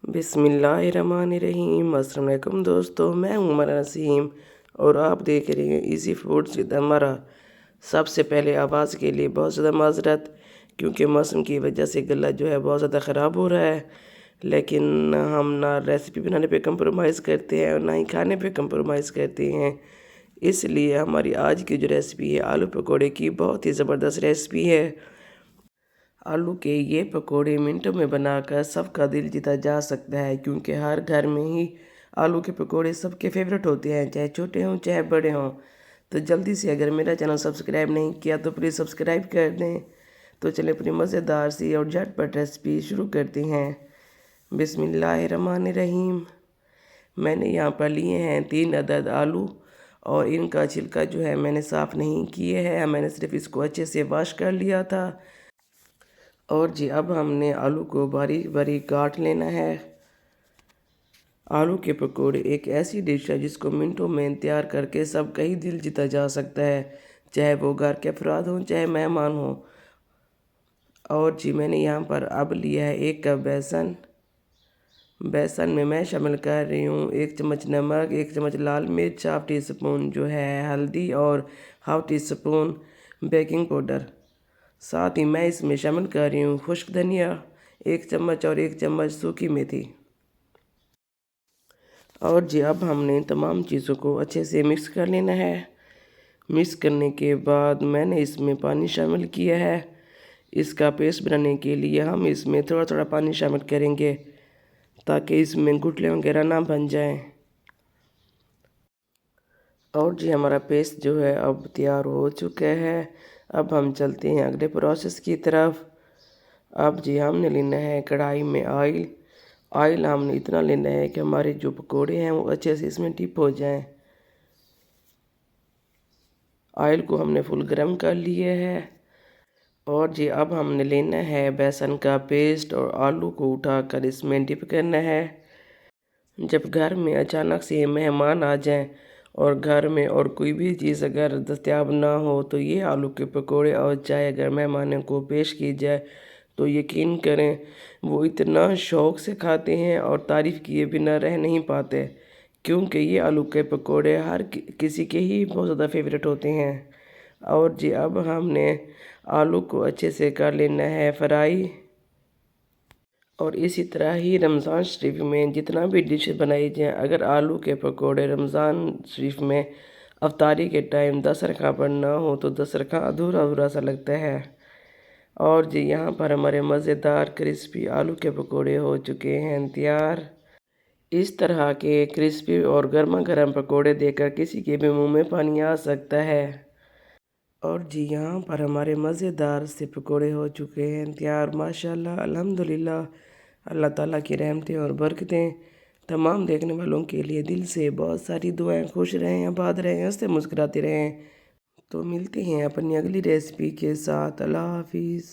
بسم اللہ الرحمن الرحیم۔ السلام علیکم دوستو، میں ہوں عمر نسیم اور آپ دیکھ رہے ہیں ایزی فوڈز ود ہمارا۔ سب سے پہلے آواز کے لیے بہت زیادہ معذرت، کیونکہ موسم کی وجہ سے گلا جو ہے بہت زیادہ خراب ہو رہا ہے، لیکن ہم نہ ریسیپی بنانے پہ کمپرومائز کرتے ہیں اور نہ ہی کھانے پہ کمپرومائز کرتے ہیں۔ اس لیے ہماری آج کی جو ریسیپی ہے آلو پکوڑے کی، بہت ہی زبردست ریسیپی ہے۔ آلو کے یہ پکوڑے منٹوں میں بنا کر سب کا دل جیتا جا سکتا ہے، کیونکہ ہر گھر میں ہی آلو کے پکوڑے سب کے فیوریٹ ہوتے ہیں، چاہے چھوٹے ہوں چاہے بڑے ہوں۔ تو جلدی سے اگر میرا چینل سبسکرائب نہیں کیا تو پلیز سبسکرائب کر دیں۔ تو چلیں اپنی مزیدار سی اور جھٹ پٹ ریسیپی شروع کرتے ہیں۔ بسم اللہ الرحمن الرحیم۔ میں نے یہاں پر لیے ہیں 3 عدد آلو، اور ان کا چھلکا جو ہے میں نے صاف نہیں کیے ہے، میں نے صرف اس کو اچھے سے واش کر لیا تھا۔ اور جی اب ہم نے آلو کو باریک باریک کاٹ لینا ہے۔ آلو کے پکوڑے ایک ایسی ڈش ہے جس کو منٹوں میں تیار کر کے سب کا ہی دل جیتا جا سکتا ہے، چاہے وہ گھر کے افراد ہوں چاہے مہمان ہوں۔ اور جی میں نے یہاں پر اب لیا ہے 1 کپ بیسن۔ بیسن میں شامل کر رہی ہوں 1 چمچ نمک، 1 چمچ لال مرچ، ½ ٹی اسپون جو ہے ہلدی، اور ½ ٹی اسپون بیکنگ پاؤڈر۔ ساتھ ہی میں اس میں شامل کر رہی ہوں خشک دھنیا 1 چمچ اور 1 چمچ سوکھی میتھی۔ اور جی اب ہم نے تمام چیزوں کو اچھے سے مکس کر لینا ہے۔ مکس کرنے کے بعد میں نے اس میں پانی شامل کیا ہے۔ اس کا پیسٹ بنانے کے لیے ہم اس میں تھوڑا تھوڑا پانی شامل کریں گے تاکہ اس میں گٹلے وغیرہ نہ بن جائیں۔ اور جی ہمارا پیسٹ جو ہے اب تیار ہو چکا ہے۔ اب ہم چلتے ہیں اگلے پروسیس کی طرف۔ اب جی ہم نے لینا ہے کڑھائی میں آئل۔ آئل ہم نے اتنا لینا ہے کہ ہمارے جو پکوڑے ہیں وہ اچھے سے اس میں ڈپ ہو جائیں۔ آئل کو ہم نے فل گرم کر لیے ہے۔ اور جی اب ہم نے لینا ہے بیسن کا پیسٹ اور آلو کو اٹھا کر اس میں ڈپ کرنا ہے۔ جب گھر میں اچانک سے مہمان آ جائیں اور گھر میں اور کوئی بھی چیز اگر دستیاب نہ ہو تو یہ آلو کے پکوڑے اور چائے اگر مہمانوں کو پیش کی جائے تو یقین کریں وہ اتنا شوق سے کھاتے ہیں اور تعریف کیے بنا رہ نہیں پاتے، کیونکہ یہ آلو کے پکوڑے ہر کسی کے ہی بہت زیادہ فیوریٹ ہوتے ہیں۔ اور جی اب ہم نے آلو کو اچھے سے کر لینا ہے فرائی۔ اور اسی طرح ہی رمضان شریف میں جتنا بھی ڈش بنائی جائیں، اگر آلو کے پکوڑے رمضان شریف میں افطاری کے ٹائم دسترخوان پر نہ ہو تو دسترخوان ادھورا ادھورا سا لگتا ہے۔ اور جی یہاں پر ہمارے مزیدار کرسپی آلو کے پکوڑے ہو چکے ہیں تیار۔ اس طرح کے کرسپی اور گرما گرم پکوڑے دیکھ کر کسی کے بھی منہ میں پانی آ سکتا ہے۔ اور جی یہاں پر ہمارے مزیدار سے پکوڑے ہو چکے ہیں تیار، ماشاءاللہ الحمدللہ۔ اللہ تعالیٰ کی رحمتیں اور برکتیں تمام دیکھنے والوں کے لیے دل سے بہت ساری دعائیں، خوش رہیں، آباد رہیں، ہنستے مسکراتے رہیں۔ تو ملتے ہیں اپنی اگلی ریسیپی کے ساتھ۔ اللہ حافظ۔